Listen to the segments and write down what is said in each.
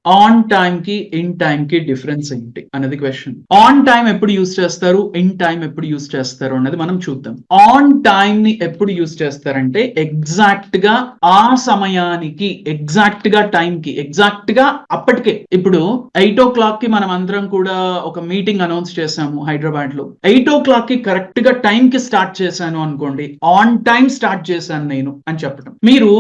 On time కి in time కి difference ఏంటి అన్నది క్వశ్చన్. ఆన్ టైం ఎప్పుడు యూజ్ చేస్తారు, ఇన్ టైం ఎప్పుడు యూజ్ చేస్తారు అన్నది మనం చూద్దాం. ఆన్ టైం ని ఎప్పుడు యూజ్ చేస్తారంటే ఎగ్జాక్ట్ గా ఆ సమయానికి, ఎగ్జాక్ట్ గా టైం కి, ఎగ్జాక్ట్ గా అప్పటికే. ఇప్పుడు 8 o'clock కి మనం అందరం కూడా ఒక మీటింగ్ అనౌన్స్ చేసాము హైదరాబాద్ లో. 8 o'clock కి కరెక్ట్ గా టైం కి స్టార్ట్ చేశాను అనుకోండి, ఆన్ టైం స్టార్ట్ చేశాను నేను అని చెప్పడం. మీరు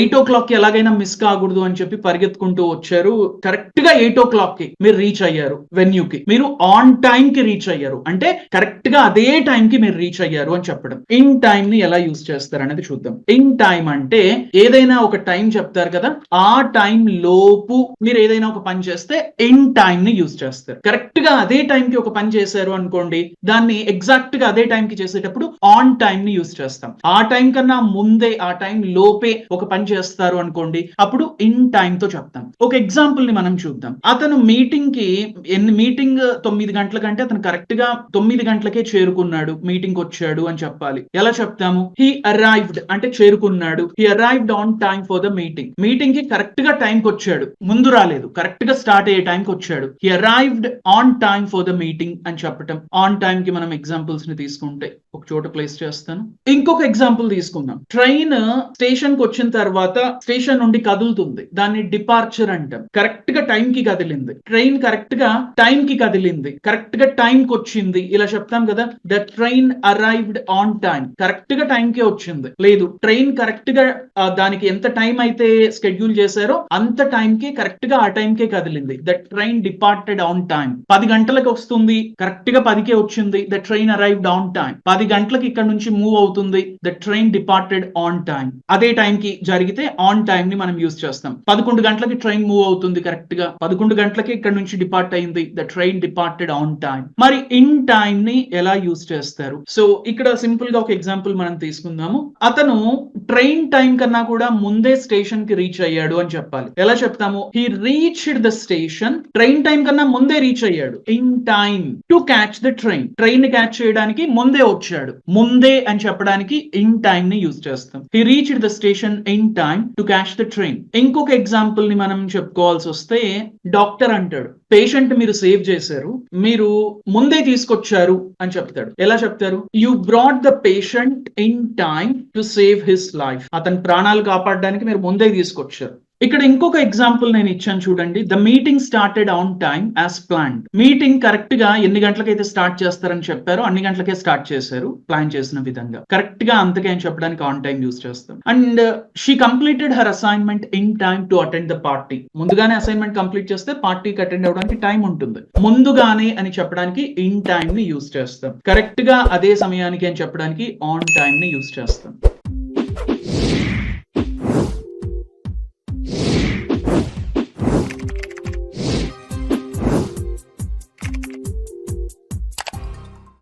8 o'clock కి ఎలాగైనా మిస్ కాకూడదు అని చెప్పి పరిగెత్తుకుంటూ వచ్చారు, కరెక్ట్ గా 8 o'clock కి మీరు రీచ్ అయ్యారు వెన్యూ కి, మీరు ఆన్ టైం కి రీచ్ అయ్యారు అంటే కరెక్ట్ గా అదే టైం కి మీరు రీచ్ అయ్యారు అని చెప్పడం. ఇన్ టైం ని ఎలా యూజ్ చేస్తారు అనేది చూద్దాం. ఇన్ టైం అంటే ఏదైనా ఒక టైం చెప్తారు కదా, ఆ టైం లోపు మీరు ఏదైనా ఒక పని చేస్తే ఇన్ టైం ని యూజ్ చేస్తారు. కరెక్ట్ గా అదే టైం కి ఒక పని చేశారు అనుకోండి, దాన్ని ఎగ్జాక్ట్ గా అదే టైం కి చేసేటప్పుడు ఆన్ టైం ని యూజ్ చేస్తాం. ఆ టైం కన్నా ముందే, ఆ టైం లోపే ఒక పని చేస్తారు అనుకోండి, అప్పుడు ఇన్ టైం తో చెప్తాం. ఒక ఎగ్జాంపుల్ ని మనం చూద్దాం. అతను మీటింగ్ కి మీటింగ్ 9 గంటల కంటే అతను కరెక్ట్ గా 9 గంటలకే చేరుకున్నాడు, మీటింగ్ వచ్చాడు అని చెప్పాలి. ఎలా చెప్తాము? హీ అరైవ్డ్ అంటే చేరుకున్నాడు. He arrived on time for the meeting. Meeting కి కరెక్ట్ గా టైం కి వచ్చాడు, ముందు రాలేదు, కరెక్ట్ గా స్టార్ట్ అయ్యే టైం కి వచ్చాడు. He arrived on time for the meeting అని చెప్పటం. ఆన్ టైం కి మనం ఎగ్జాంపుల్స్ ని తీసుకుంటే ఒక చోట ప్లేస్ చేస్తాను. ఇంకొక ఎగ్జాంపుల్ తీసుకుందాం. ట్రైన్ స్టేషన్ కి వచ్చిన తర్వాత స్టేషన్ నుండి కదులుతుంది, దాన్ని డిపార్చర్ అంటాం. కరెక్ట్ గా టైం కి కదిలింది, ట్రైన్ కరెక్ట్ గా టైం కి కదిలింది, కరెక్ట్ గా టైం కి వచ్చింది, ఇలా చెప్తాం కదా. The train arrived on time, correct గా టైం కే వచ్చింది. లేదు, ట్రైన్ కరెక్ట్ గా దానికి ఎంత టైం అయితే షెడ్యూల్ చేశారో అంత టైం కి కరెక్ట్ గా ఆ టైం కే కదిలింది. The train departed on time. 10 గంటలకు వస్తుంది, కరెక్ట్ గా 10కే వచ్చింది. The train arrived on time. 10 గంటలకు ఇక్కడ నుంచి మూవ్ అవుతుంది, the train departed on time. అదే టైం కి జరిగితే ఆన్ టైం ని మనం యూజ్ చేస్తాం. 11 గంటలకి ట్రైన్ మూవ్ అవుతుంది, కరెక్ట్ గా 11 గంటలకి ఇక్కడ నుంచి డిపార్ట్ అయింది, the train departed on time. మరి ఇన్ టైం ని ఎలా యూజ్ చేస్తారు? సో ఇక్కడ సింపుల్ గా ఒక ఎగ్జాంపుల్ మనం తీసుకుందాము. అతను ట్రైన్ టైం కన్నా కూడా ముందే స్టేషన్ కి రీచ్ అయ్యాడు అని చెప్పాలి. ఎలా చెప్తాము? He reached the station. Train time కన్నా ముందే రీచ్ అయ్యాడు, in time to catch the train. Train ని క్యాచ్ చేయడానికి ముందే వచ్చాడు. ముందే అని చెప్పడానికి ఇన్ టైం ని యూజ్ చేస్తాం. He reached the station in time to catch the train. ఇంకొక ఎగ్జాంపుల్ ని మనం చెప్పుకోవాల్సి వస్తే, డాక్టర్ అంటాడు, పేషెంట్ మీరు సేవ్ చేశారు, మీరు ముందే తీసుకొచ్చారు అని చెప్తాడు. ఎలా చెప్తారు? You brought the patient in time to save his life. అతని ప్రాణాలు కాపాడడానికి మీరు ముందే తీసుకొచ్చారు. ఇక్కడ ఇంకొక ఎగ్జాంపుల్ నేను ఇచ్చాను చూడండి. The meeting started on time as planned. Meeting correct గా ఎన్ని గంటలకైతే స్టార్ట్ చేస్తారని చెప్పారో అన్ని గంటలకే స్టార్ట్ చేశారు, ప్లాన్ చేసిన విధంగా. కరెక్ట్ గా అంతకే అని చెప్పడానికి ఆన్ టైం యూజ్ చేస్తాం. And she completed her assignment in time to attend the party. ముందుగానే అసైన్మెంట్ కంప్లీట్ చేస్తే పార్టీకి అటెండ్ అవ్వడానికి టైం ఉంటుంది. ముందుగానే అని చెప్పడానికి ఇన్ టైం ని యూజ్ చేస్తాం. కరెక్ట్ గా అదే సమయానికి అని చెప్పడానికి ఆన్ టైం ని యూజ్ చేస్తాం.